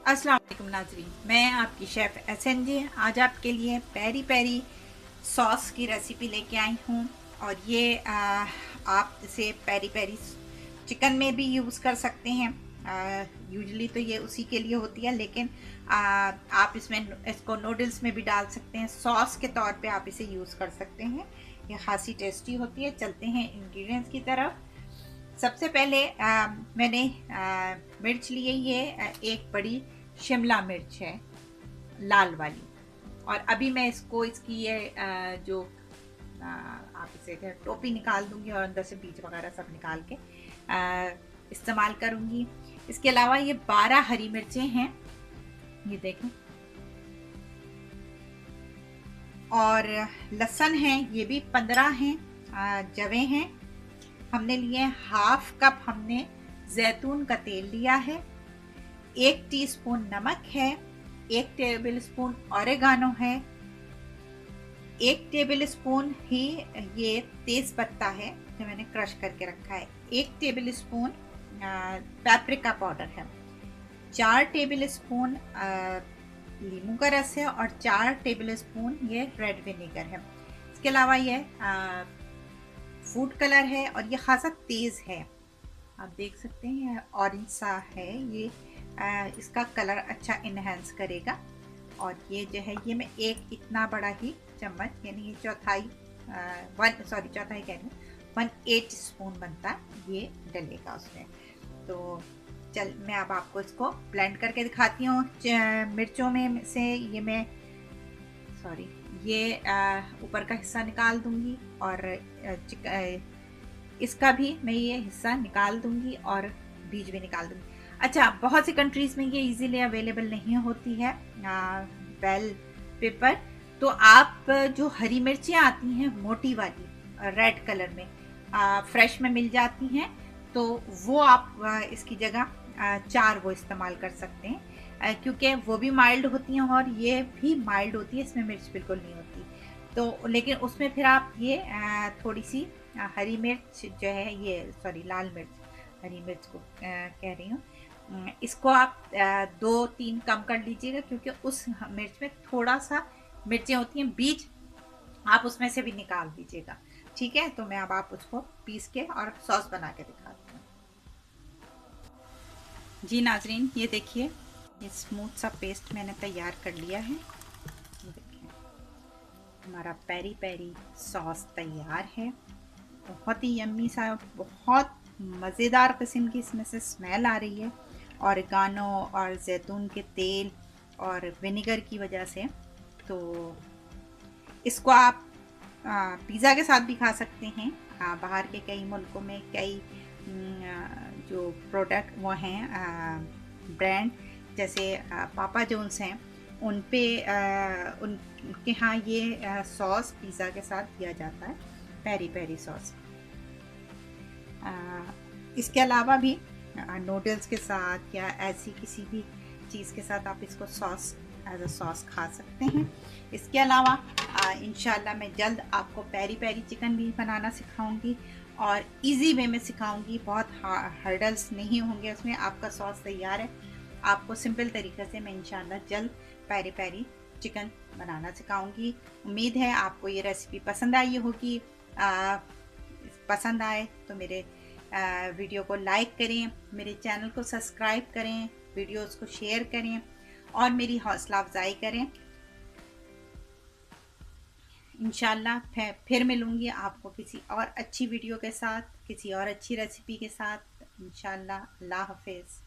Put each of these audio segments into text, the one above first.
अस्सलाम वालेकुम नाजरीन, मैं आपकी शेफ़ एहसन जी आज आपके लिए पेरी पेरी सॉस की रेसिपी लेके आई हूँ। और ये आप इसे पेरी पेरी चिकन में भी यूज़ कर सकते हैं। यूजली तो ये उसी के लिए होती है, लेकिन आप इसको नूडल्स में भी डाल सकते हैं। सॉस के तौर पे आप इसे यूज़ कर सकते हैं। ये खासी टेस्टी होती है। चलते हैं इंग्रेडिएंट्स की तरफ। सबसे पहले मैंने मिर्च ली है। ये एक बड़ी शिमला मिर्च है, लाल वाली। और अभी मैं इसकी ये जो आप इसे टोपी निकाल दूंगी और अंदर से बीज वगैरह सब निकाल के इस्तेमाल करूंगी। इसके अलावा ये 12 हरी मिर्चें हैं, ये देखें। और लहसुन है, ये भी 15 हैं। जवे हैं हमने लिए। हाफ कप हमने जैतून का तेल लिया है। 1 टीस्पून नमक है। 1 टेबल स्पून ऑरिगानो है। 1 टेबल स्पून ही ये तेज पत्ता है जो मैंने क्रश करके रखा है। 1 टेबल स्पून पेपरिका पाउडर है। 4 टेबल स्पून नींबू का रस है और 4 टेबल स्पून ये रेड विनेगर है। इसके अलावा ये फूड कलर है और ये खासा तेज है, आप देख सकते हैं। ऑरेंज सा है ये, इसका कलर अच्छा इनहेंस करेगा। और ये जो है, ये मैं एक इतना बड़ा ही चम्मच, यानी ये चौथाई कह रही हूँ, 1/8 स्पून बनता है, ये डलेगा उसमें। तो चल मैं अब आपको इसको ब्लेंड करके दिखाती हूँ। मिर्चों में से ये ऊपर का हिस्सा निकाल दूंगी और इसका भी मैं ये हिस्सा निकाल दूंगी और बीज भी निकाल दूंगी। अच्छा, बहुत सी कंट्रीज में ये इजीली अवेलेबल नहीं होती है बेल पेपर। तो आप जो हरी मिर्चें आती हैं मोटी वाली रेड कलर में, फ्रेश में मिल जाती हैं, तो वो आप इसकी जगह 4 वो इस्तेमाल कर सकते हैं, क्योंकि वो भी माइल्ड होती हैं और ये भी माइल्ड होती है, इसमें मिर्च बिल्कुल नहीं होती। तो लेकिन उसमें फिर आप ये थोड़ी सी हरी मिर्च जो है, ये लाल मिर्च, हरी मिर्च को कह रही हूँ, इसको आप 2-3 कम कर लीजिएगा, क्योंकि उस मिर्च में थोड़ा सा मिर्चें होती हैं, बीज आप उसमें से भी निकाल दीजिएगा। ठीक है, तो मैं अब आप उसको पीस के और सॉस बना के दिखाती हूँ। जी नाजरीन, ये देखिए, ये स्मूथ सा पेस्ट मैंने तैयार कर लिया है। ये देखिए, हमारा पेरी पेरी सॉस तैयार है। बहुत ही यम्मी सा, बहुत मज़ेदार किस्म की इसमें से स्मेल आ रही है, ऑरिगानो और जैतून के तेल और विनेगर की वजह से। तो इसको आप पिज़्ज़ा के साथ भी खा सकते हैं। बाहर के कई मुल्कों में कई जो प्रोडक्ट वो हैं ब्रांड, जैसे पापा जोन्स हैं, उन पे उनके यहाँ ये सॉस पिज़्ज़ा के साथ दिया जाता है, पेरी पेरी सॉस। इसके अलावा भी नूडल्स के साथ या ऐसी किसी भी चीज़ के साथ आप इसको सॉस एज अ सॉस खा सकते हैं। इसके अलावा इंशाल्लाह मैं जल्द आपको पेरी पेरी चिकन भी बनाना सिखाऊंगी और इजी वे में सिखाऊंगी। बहुत हर्डल्स नहीं होंगे उसमें। आपका सॉस तैयार है, आपको सिंपल तरीके से मैं इंशाल्लाह जल्द पेरी पेरी चिकन बनाना सिखाऊंगी। उम्मीद है आपको ये रेसिपी पसंद आई होगी। पसंद आए तो मेरे वीडियो को लाइक करें, मेरे चैनल को सब्सक्राइब करें, वीडियोस को शेयर करें और मेरी हौसला अफजाई करें। इंशाल्लाह फिर मिलूंगी आपको किसी और अच्छी वीडियो के साथ, किसी और अच्छी रेसिपी के साथ। इंशाल्लाह। अल्लाह हाफिज़।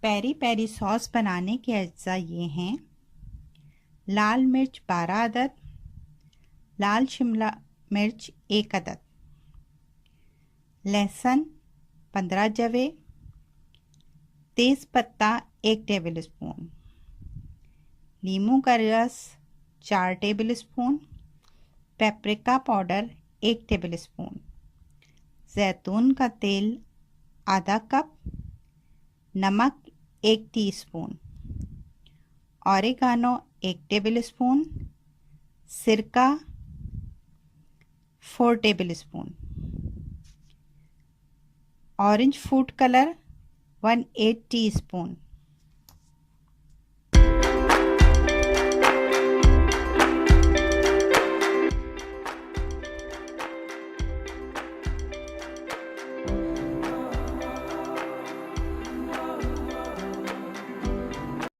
पेरी पेरी सॉस बनाने के अज्जा ये हैं: लाल मिर्च 12 अदद, लाल शिमला मिर्च 1 अदद, लहसुन 15 जवे, तेज पत्ता 1 टेबल स्पून, नींबू का रस 4 table spoon, paprika powder 1 table spoon, जैतून का तेल आधा कप, नमक 1 टीस्पून, ऑरिगानो 1 टेबल स्पून, सिरका 4 table spoon, orange food colour 1/8 teaspoon,